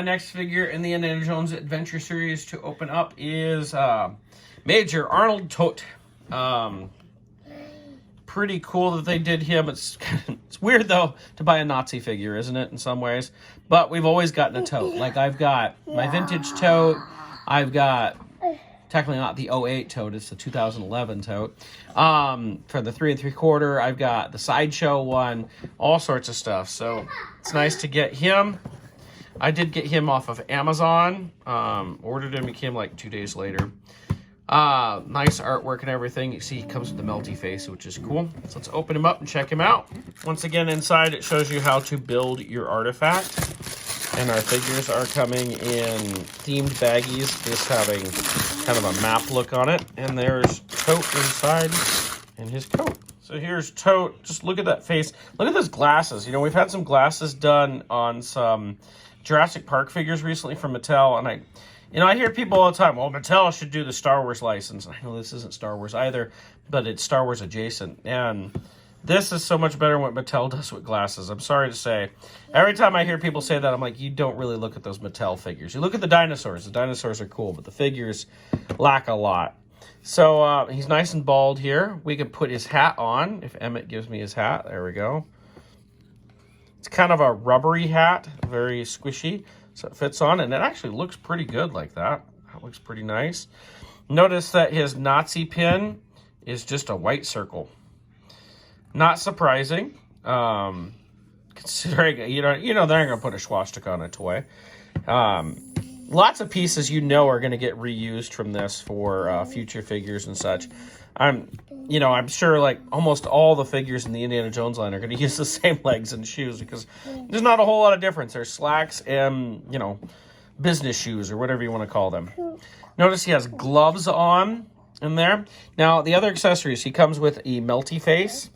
my next figure in the Indiana Jones Adventure series to open up is Major Arnold Toht. Pretty cool that they did him. It's weird, though, to buy a Nazi figure, isn't it, in some ways? But we've always gotten a Toht. Like, I've got my vintage Toht. I've got, technically not the 08 Toht, it's the 2011 Toht. For the 3 3/4, I've got the Sideshow one, all sorts of stuff. So it's nice to get him. I did get him off of Amazon. Ordered him, he came like 2 days later. Nice artwork and everything. You see he comes with the melty face, which is cool. So let's open him up and check him out. Once again, inside it shows you how to build your artifact. And our figures are coming in themed baggies, just having kind of a map look on it. And there's Toht inside in his coat. So here's Toht. Just look at that face. Look at those glasses. You know, we've had some glasses done on some Jurassic Park figures recently from Mattel, and I hear people all the time, well, Mattel should do the Star Wars license. I know this isn't Star Wars either, but it's Star Wars adjacent. And this is so much better than what Mattel does with glasses. I'm sorry to say. Every time I hear people say that, I'm like, you don't really look at those Mattel figures. You look at the dinosaurs. The dinosaurs are cool, but the figures lack a lot. So he's nice and bald here. We can put his hat on, if Emmett gives me his hat. There we go. It's kind of a rubbery hat, very squishy. So it fits on, and it actually looks pretty good like that. That looks pretty nice. Notice that his Nazi pin is just a white circle. Not surprising, considering, you know they're going to put a swastika on a toy. Lots of pieces are going to get reused from this for future figures and such. I'm sure like almost all the figures in the Indiana Jones line are going to use the same legs and shoes because there's not a whole lot of difference. There's slacks and, business shoes or whatever you want to call them. Notice he has gloves on in there. Now, the other accessories, he comes with a melty face,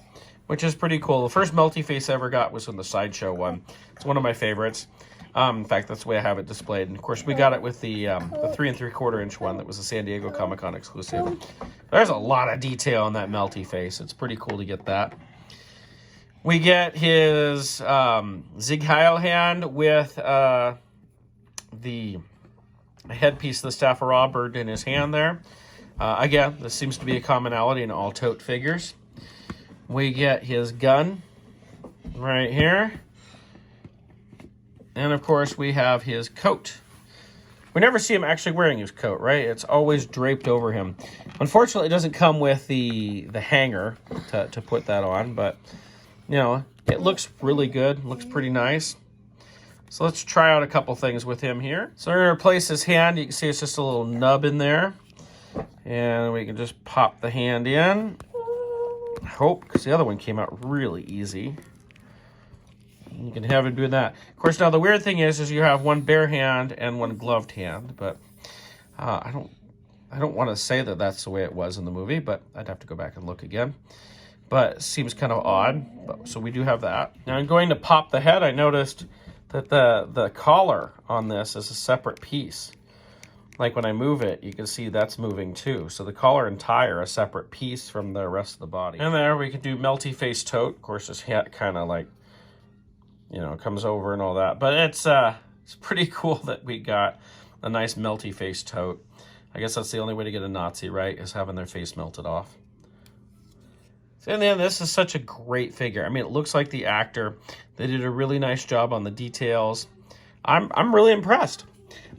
which is pretty cool. The first melty face I ever got was in the Sideshow one. It's one of my favorites. In fact, that's the way I have it displayed. And, of course, we got it with the 3 3/4 inch one that was a San Diego Comic-Con exclusive. There's a lot of detail on that melty face. It's pretty cool to get that. We get his Zig Heil hand with the headpiece of the Staff of Ra bird in his hand there. Again, this seems to be a commonality in all Toht figures. We get his gun right here. And, of course, we have his coat. We never see him actually wearing his coat, right? It's always draped over him. Unfortunately, it doesn't come with the hanger to put that on, but, it looks really good. Looks pretty nice. So let's try out a couple things with him here. So we're going to replace his hand. You can see it's just a little nub in there. And we can just pop the hand in. I hope, because the other one came out really easy. You can have him doing that. Of course, now the weird thing is you have one bare hand and one gloved hand, but I don't want to say that that's the way it was in the movie, but I'd have to go back and look again. But it seems kind of odd, so we do have that. Now I'm going to pop the head. I noticed that the collar on this is a separate piece. Like when I move it, you can see that's moving too. So the collar and tie are a separate piece from the rest of the body. And there we can do melty face Toht. Of course, his hat kind of like, comes over and all that. But it's pretty cool that we got a nice melty face Toht. I guess that's the only way to get a Nazi, right, is having their face melted off. And then this is such a great figure. I mean, it looks like the actor. They did a really nice job on the details. I'm really impressed.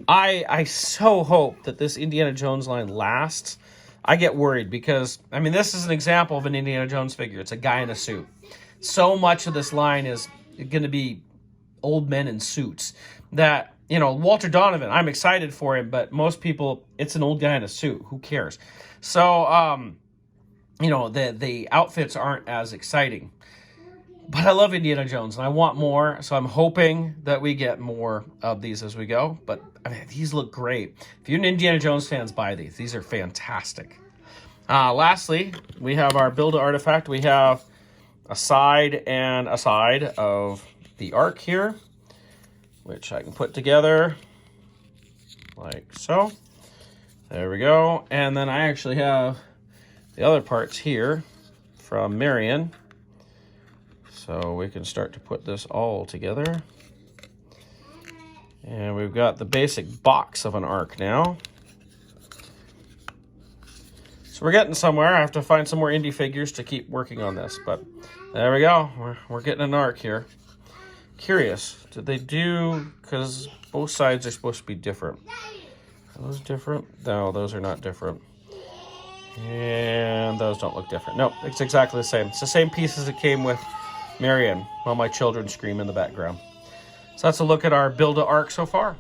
I so hope that this Indiana Jones line lasts. I get worried because, this is an example of an Indiana Jones figure. It's a guy in a suit. So much of this line is going to be old men in suits that, Walter Donovan, I'm excited for him, but most people, it's an old guy in a suit. Who cares? So, the outfits aren't as exciting. But I love Indiana Jones, and I want more, so I'm hoping that we get more of these as we go. But, these look great. If you're an Indiana Jones fan, buy these. These are fantastic. Lastly, we have our Build-A-Artifact. We have a side and a side of the Ark here, which I can put together like so. There we go. And then I actually have the other parts here from Marion. So we can start to put this all together. And we've got the basic box of an ark now. So we're getting somewhere. I have to find some more indie figures to keep working on this, but there we go. We're getting an ark here. Curious, did they do, because both sides are supposed to be different. Are those different? No, those are not different. And those don't look different. Nope, it's exactly the same. It's the same pieces that came with Marion while my children scream in the background. So that's a look at our Build-A-Ark so far.